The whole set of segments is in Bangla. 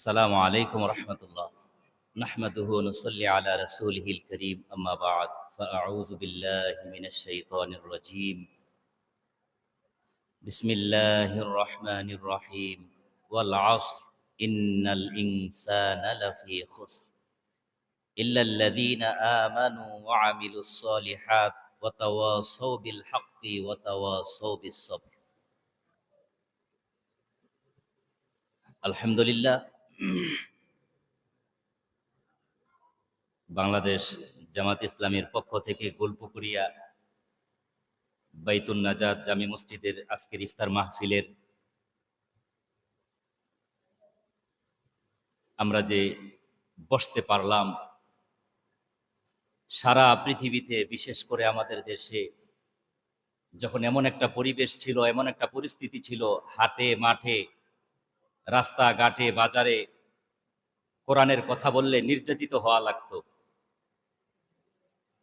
السلام عليكم ورحمة الله نحمده ونصلي على رسوله الكريم أما بعد فأعوذ بالله من الشيطان الرجيم بسم الله الرحمن الرحيم والعصر إن الإنسان لفي خسر إلا الذين آمنوا وعملوا الصالحات وتواصوا بالحق وتواصوا بالصبر الحمد لله বাংলাদেশ জামাত ইসলামের পক্ষ থেকে গোলপুকুরিয়া বাইতুন নাজাত জামি মসজিদের আজকের ইফতার মাহফিলের আমরা যে বসতে পারলাম, সারা পৃথিবীতে বিশেষ করে আমাদের দেশে যখন এমন একটা পরিবেশ ছিল, এমন একটা পরিস্থিতি ছিল, হাটে মাঠে রাস্তাঘাটে বাজারে কোরআনের কথা বললে নির্যাতিত হওয়া লাগতো,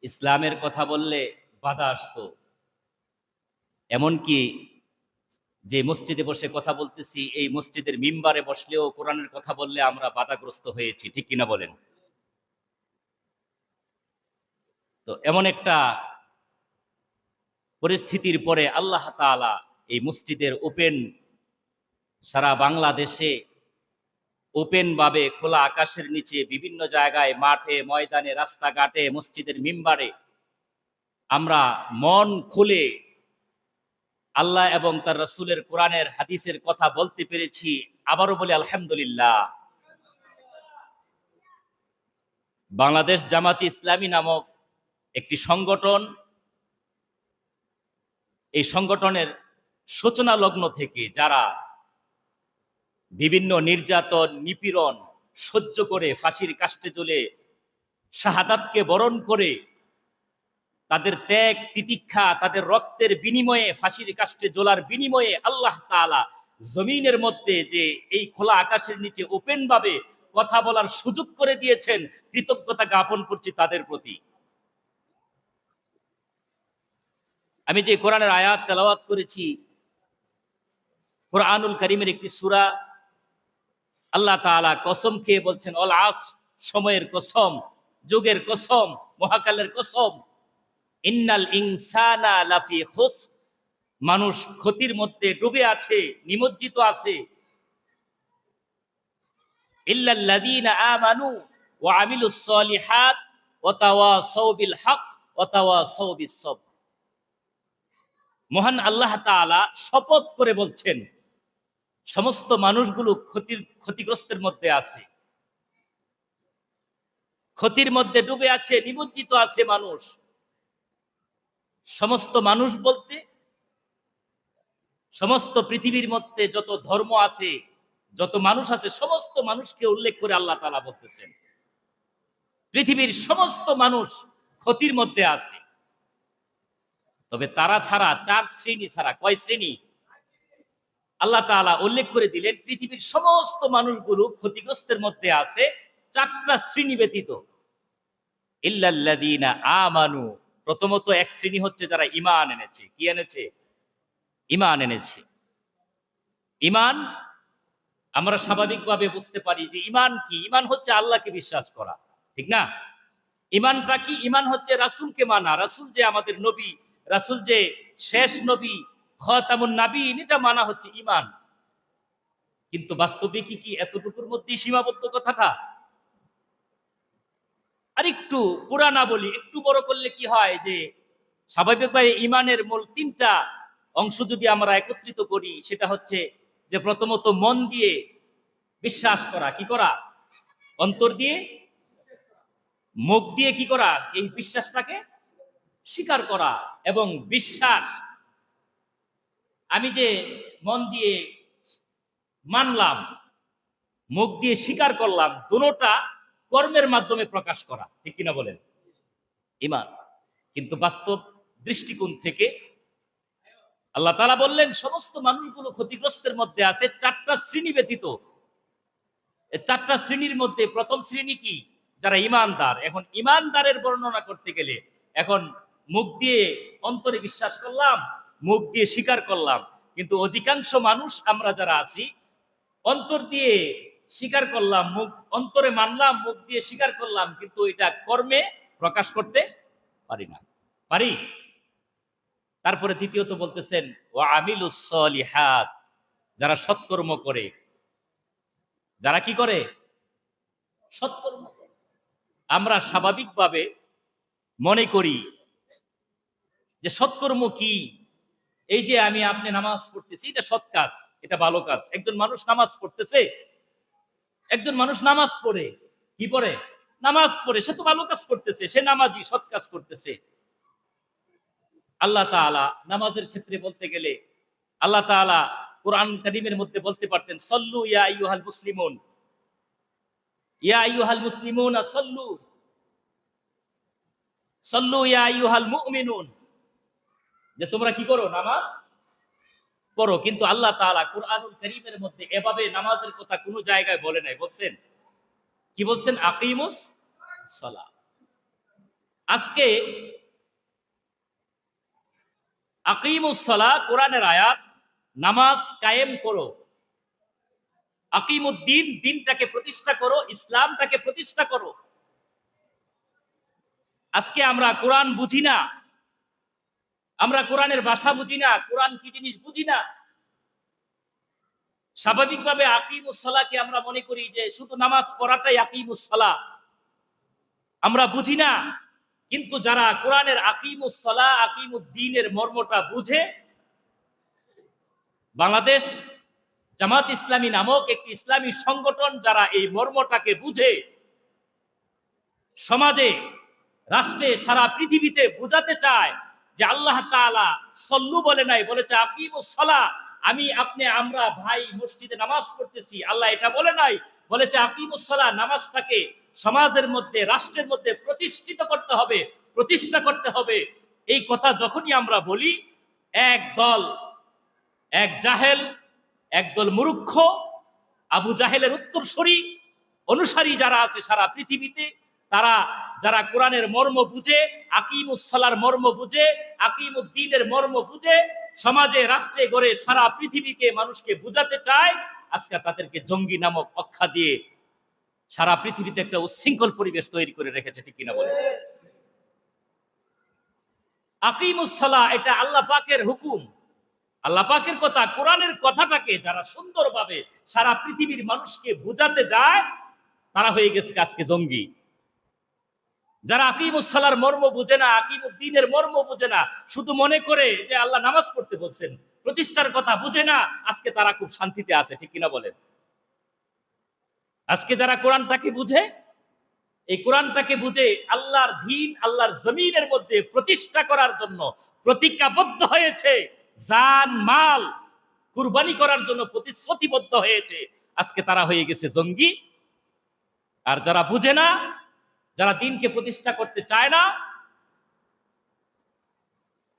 ইসলামের কথা বললে বাধা আসতো। এমনকি যে মসজিদে বসে কথা বলতেছি, এই মসজিদের মিম্বারে বসলেও কোরআনের কথা বললে আমরা বাধাগ্রস্ত হয়েছি, ঠিক কিনা বলেন? তো এমন একটা পরিস্থিতির পরে আল্লাহ তাআলা এই মসজিদের সারা বাংলাদেশে ওপেন ভাবে খোলা আকাশের নিচে বিভিন্ন জায়গায় মাঠে ময়দানে রাস্তাঘাটে মসজিদের মিম্বারে আমরা মন খুলে আল্লাহ এবং তার রাসূলের কোরআনের হাদিসের কথা বলতে পেরেছি। আবারও বলি আলহামদুলিল্লাহ। বাংলাদেশ জামাত ইসলামী নামক একটি সংগঠন, এই সংগঠনের সূচনা লগ্ন থেকে যারা বিভিন্ন নির্যাতন নিপীড়ন সহ্য করে ফাঁসির কাষ্ঠে ঝুলে শাহাদাতকে বরণ করে তাদের ত্যাগ তিতিক্ষা তাদের রক্তের বিনিময়ে ফাঁসির কাষ্ঠে ঝোলার বিনিময়ে আল্লাহ তাআলা জমিনের মধ্যে যে এই খোলা আকাশের নিচে ওপেন ভাবে কথা বলার সুযোগ করে দিয়েছেন, কৃতজ্ঞতা জ্ঞাপন করছি তাদের প্রতি। আমি যে কোরআনের আয়াত তেলাওয়াত করেছি, কোরআনুল কারীমের একটি সূরা, আল্লাহ তাআলা কসম খেয়ে বলছেন অল আস, সময়ের কসম, যুগের কসম, মহাকালের কসম, ইন্নাল ইনসানা লাফি খুসর, মানুষ ক্ষতির মধ্যে ডুবে আছে, নিমজ্জিত আছে। ইল্লাল্লাযীনা আমানু ওয়া আমিলুস সলিহাত ওয়া তাওয়াসাউ বিল হক ওয়া তাওয়াসাউ বিস সবর। মহান আল্লাহ তাআলা শপথ করে বলছেন সমস্ত মানুষগুলো ক্ষতিগ্রস্তের মধ্যে আছে, ক্ষতির মধ্যে ডুবে আছে, নিমজ্জিত আছে মানুষ। সমস্ত মানুষ বলতে সমস্ত পৃথিবীর মধ্যে যত ধর্ম আছে, যত মানুষ আছে, সমস্ত মানুষকে উল্লেখ করে আল্লাহ তাআলা বলতেছেন পৃথিবীর সমস্ত মানুষ ক্ষতির মধ্যে আছে। তবে তারা ছাড়া, চার শ্রেণী ছাড়া, কয় শ্রেণী আল্লাহ তাআলা উল্লেখ করে দিলেন? পৃথিবীর সমস্ত মানুষগুলো ক্ষতিগ্রস্তের মধ্যে আছে, চারটা শ্রেণী ব্যতীত। ইল্লাল্লাযীনা আমানু, প্রথমত এক শ্রেণী হচ্ছে যারা ঈমান এনেছে। কি এনেছে? ঈমান এনেছে। ঈমান আমরা স্বাভাবিকভাবে বুঝতে পারি যে ঈমান কি। ঈমান হচ্ছে আল্লাহকে বিশ্বাস করা, ঠিক না? ঈমানটা কি? ঈমান হচ্ছে রাসূলকে মানা, রাসূল যে আমাদের নবী, রাসূল যে শেষ নবী, খাতামুন নাবিয়্যিন, এটা মানা হচ্ছে ঈমান। কিন্তু বাস্তবে কি এতটুকুর মধ্যেই সীমাবদ্ধ কথাটা? আর একটু পুরানা বলি, একটু বড় করলে কি হয় যে স্বাভাবিকভাবে ঈমানের মূল তিনটা অংশ যদি আমরা একত্রিত করি, সেটা হচ্ছে যে প্রথমত মন দিয়ে বিশ্বাস করা, কি করা? অন্তর দিয়ে, মুখ দিয়ে কি করা? এই বিশ্বাসটাকে স্বীকার করা। এবং বিশ্বাস আমি যে মন দিয়ে মানলাম, মুখ দিয়ে স্বীকার করলাম, দুটোটা কর্মের মাধ্যমে প্রকাশ করা, ঠিক কিনা বলেন? ঈমান। কিন্তু বাস্তব দৃষ্টিকোণ থেকে আল্লাহ তাআলা বললেন সমস্ত মানুষগুলো ক্ষতিগ্রস্তের মধ্যে আছে, চারটা শ্রেণী ব্যতীত। এই চারটা শ্রেণীর মধ্যে প্রথম শ্রেণী কি? যারা ঈমানদার। এখন ঈমানদারের বর্ণনা করতে গেলে এখন মুখ দিয়ে অন্তরে বিশ্বাস করলাম, মুখ দিয়ে স্বীকার করলাম, কিন্তু অধিকাংশ মানুষ আমরা যারা আছি অন্তর দিয়ে স্বীকার করলাম, মুখ অন্তরে মানলাম, মুখ দিয়ে স্বীকার করলাম, কিন্তু এটা কর্মে প্রকাশ করতে পারি না। পারি? তারপরে দ্বিতীয়ত বলতেছেন ওয়া আমিলুস সলিহাত, যারা সৎকর্ম করে। যারা কি করে? সৎকর্ম করে। আমরা স্বাভাবিকভাবে মনে করি যে সৎকর্ম কি? এই যে আমি আপনি নামাজ পড়তেছি, এটা সৎ কাজ, এটা ভালো কাজ। একজন মানুষ নামাজ পড়তেছে, একজন মানুষ নামাজ পড়ে, কি পড়ে? নামাজ পড়ে, সে তো ভালো কাজ করতেছে, সে নামাজি, সৎ কাজ করতেছে। আল্লাহ তাআলা নামাজের ক্ষেত্রে বলতে গেলে আল্লাহ তাআলা কোরআন কারীমের মধ্যে বলতে পারতেন সল্লু ইয়া আইয়ুহাল মুসলিমুন, ইয়া আইয়ুহাল মুসলিমুনা সল্লু, সল্লু ইয়া আইয়ুহাল মুমিনুন, যে তোমরা কি করো? নামাজ পড়ো। কিন্তু আল্লাহ তাআলা কোরআনুল কারীমের মধ্যে এভাবে নামাজের কথা কোনো জায়গায় বলে নাই। বলছেন কি? বলছেন আকিমুস সালাহ। আজকে আকিমুস সালাহ কোরআনের আয়াত, নামাজ কায়েম করো। আকিমুদ্দিন, দিনটাকে প্রতিষ্ঠা করো, ইসলামটাকে প্রতিষ্ঠা করো। আজকে আমরা কোরআন বুঝি না, আমরা কোরআনের ভাষা বুঝি না, কোরআন কি জিনিস বুঝি না। স্বাভাবিকভাবে আকিমুস সালাহকে আমরা মনে করি যে শুধু নামাজ পড়াটাই আকিমুস সালাহ, আমরা বুঝি না। কিন্তু যারা কোরআনের আকিমুস সালাহ, আকিমুদ্দিনের মর্মটা বুঝে, বাংলাদেশ জামাত ইসলামী নামক একটি ইসলামী সংগঠন যারা এই মর্মটাকে বুঝে, সমাজে, রাষ্ট্রে, সারা পৃথিবীতে বোঝাতে চায় যে আল্লাহ তাআলা সল্লু বলে নাই, বলেছে আকিমুস সালাহ। আমি আপনি আমরা ভাই মসজিদে নামাজ পড়তেছি, আল্লাহ এটা বলে নাই, বলেছে আকিমুস সালাহ। নামাজটাকে সমাজের মধ্যে, রাষ্ট্রের মধ্যে প্রতিষ্ঠিত করতে হবে, প্রতিষ্ঠা করতে হবে। এই কথা যখনই আমরা বলি, এক দল, এক জাহেল, একদল মূর্খ, আবু জাহেলের উত্তরসূরি অনুসারী যারা আছে সারা পৃথিবীতে, তারা যারা কোরআনের মর্ম বুঝে, আকিমুস সালার মর্ম বুঝে, আকিমুদ্দিনের মর্ম বুঝে, সমাজে, রাষ্ট্রে, গড়ে সারা পৃথিবীকে, মানুষকে বুঝাতে চায়, আজকে তাদেরকে জঙ্গি নামক আখ্যা দিয়ে সারা পৃথিবীতে একটা উচ্ছৃঙ্খল পরিবেশ তৈরি করে রেখেছে। ঠিক কিনা বলে? আকিমুস সালাহ এটা আল্লাহ পাকের হুকুম, আল্লাহ পাকের কথা, কোরআনের কথাটাকে যারা সুন্দরভাবে সারা পৃথিবীর মানুষকে বোঝাতে যায়, তারা হয়ে গেছে আজকে জঙ্গি। যারা আকিমুস সালার মর্ম বুঝে না, আকিমুদ্দিনের মর্ম বুঝে না, শুধু মনে করে যে আল্লাহ নামাজ পড়তে বলছেন, প্রতিষ্ঠার কথা বুঝে না, আজকে তারা খুব শান্তিতে আছে। ঠিক কিনা বলেন? আজকে যারা কোরআনটাকে বুঝে, এই কোরআনটাকে বুঝে আল্লাহর দ্বীন, আল্লাহর জমিনের মধ্যে প্রতিষ্ঠা করার জন্য প্রতিজ্ঞাবদ্ধ হয়েছে, জান মাল কুরবানি করার জন্য প্রতিশ্রুতিবদ্ধ হয়েছে, আজকে তারা হয়ে গেছে জঙ্গি। আর যারা বুঝে না, যারা দ্বীনকে প্রতিষ্ঠা করতে চায় না,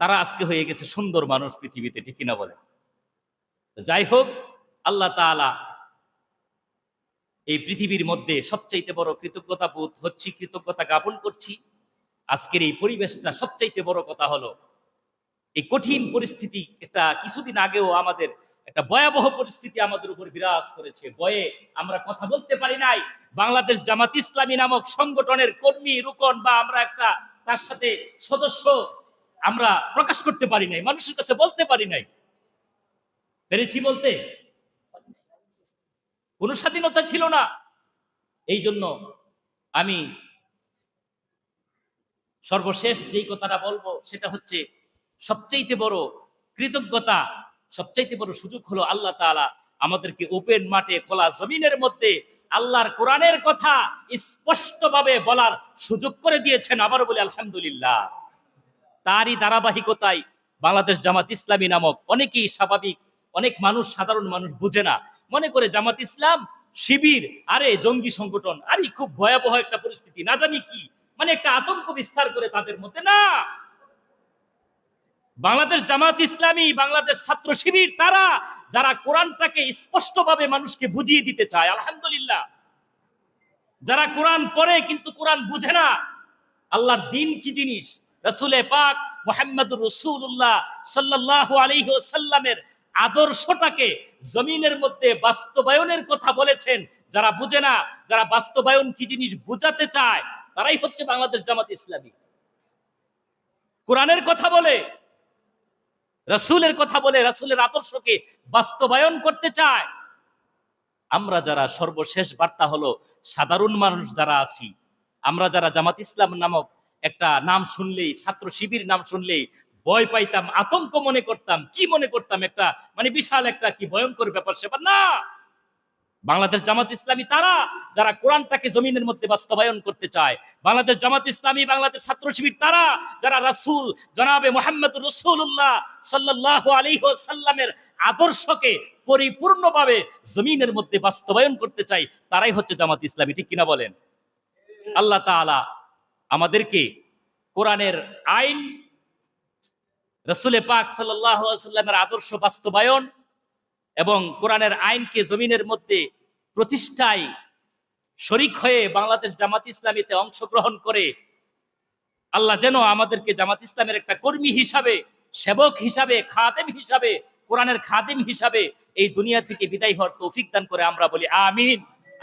তারা আজকে হয়ে গেছে সুন্দর মানুষ পৃথিবীতে। ঠিক কিনা বলে? যাই হোক, আল্লাহ তাআলা এই পৃথিবীর মধ্যে সবচাইতে বড় কৃতজ্ঞতা বোধ হচ্ছি, কৃতজ্ঞতা জ্ঞাপন করছি। আজকের এই পরিবেশটা সবচাইতে বড় কথা হলো, এই কঠিন পরিস্থিতি, একটা কিছুদিন আগেও আমাদের একটা ভয়াবহ পরিস্থিতি আমাদের উপর বিরাজ করেছে। ভয়ে আমরা কথা বলতে পারি নাই। বাংলাদেশ জামাত ইসলামী নামক সংগঠনের কর্মী, রুকন বা আমরা একটা তার সাথে সদস্য আমরা প্রকাশ করতে পারি নাই, মানুষের কাছে বলতে পারি নাই। পেরেছি বলতে? কোনো স্বাধীনতা ছিল না। এই জন্য আমি সর্বশেষ যেই কথাটা বলবো সেটা হচ্ছে, সবচাইতে বড় কৃতজ্ঞতা, সবচাইতে বড় সুযোগ হলো আল্লাহ তাআলা আমাদেরকে ওপেন মাঠে, খোলা জমিনের মধ্যে আল্লাহর কোরআনের কথা স্পষ্টভাবে বলার সুযোগ করে দিয়েছেন। আবারও বলি আলহামদুলিল্লাহ। তারই ধারাবাহিকতায় বাংলাদেশ জামাত ইসলামী নামক অনেকেই স্বাভাবিক, অনেক মানুষ, সাধারণ মানুষ বুঝে না, মনে করে জামাত ইসলাম শিবির, আরে জঙ্গি সংগঠন, আরে খুব ভয়াবহ একটা পরিস্থিতি, না জানি কি, মানে একটা আতঙ্ক বিস্তার করে তাদের মধ্যে। না, বাংলাদেশ জামাত ইসলামী, বাংলাদেশ ছাত্র শিবির, তারা যারা কোরআনটাকে স্পষ্টভাবে মানুষকে বুঝিয়ে দিতে চায়, আলহামদুলিল্লাহ। যারা কোরআন পড়ে কিন্তু কোরআন বুঝে না, আল্লাহর দ্বীন কি জিনিস, রাসূলে পাক মুহাম্মদুর রাসূলুল্লাহ সাল্লাল্লাহু আলাইহি ওয়াসাল্লামের আদর্শটাকে জমিনের মধ্যে বাস্তবায়নের কথা বলেছেন, যারা বুঝে না, যারা বাস্তবায়ন কি জিনিস বুঝাতে চায়, তারাই হচ্ছে বাংলাদেশ জামাত ইসলামী। কোরআনের কথা বলে, রাসূলের কথা বলে, রাসূলের আদর্শকে বাস্তবায়ন করতে চায়। আমরা যারা সর্বশেষ বার্তা হলো সাধারণ মানুষ যারা আছি, আমরা যারা জামাত ইসলাম নামক একটা নাম শুনলেই, ছাত্র শিবির নাম শুনলেই ভয় পাইতাম, আতঙ্ক মনে করতাম, কি মনে করতাম, একটা মানে বিশাল একটা কি ভয়ঙ্কর ব্যাপার সেবার না। বাংলাদেশ জামাত ইসলামী তারা যারা কোরআনটাকে জমিনের মধ্যে বাস্তবায়ন করতে চায়। বাংলাদেশ জামাত ইসলামী, বাংলাদেশ ছাত্র শিবির তারা যারা রাসূল জনাবে মুহাম্মদুর রাসূলুল্লাহ সাল্লাল্লাহু আলাইহি ওয়াসাল্লামের আদর্শকে পরিপূর্ণভাবে জমিনের মধ্যে বাস্তবায়ন করতে চাই, তারাই হচ্ছে জামাত ইসলামী। ঠিক কিনা বলেন? আল্লাহ তাআলা আমাদেরকে কোরআনের আইন, রাসূলে পাক সাল্লাল্লাহু আলাইহি ওয়াসাল্লামের আদর্শ বাস্তবায়ন এবং কোরআনের আইনকে জমিনের মধ্যে প্রতিষ্ঠায় শরীক হয়ে বাংলাদেশ জামাত ইসলামীতে অংশগ্রহণ করে আল্লাহ যেন আমাদেরকে জামাত ইসলামের একটা কর্মী হিসাবে, সেবক হিসাবে, খাদেম হিসাবে, কোরআনের খাদেম হিসাবে এই দুনিয়া থেকে বিদায় হওয়ার তৌফিক দান করে। আমরা বলি আমিন।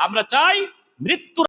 আমরা চাই মৃত্যু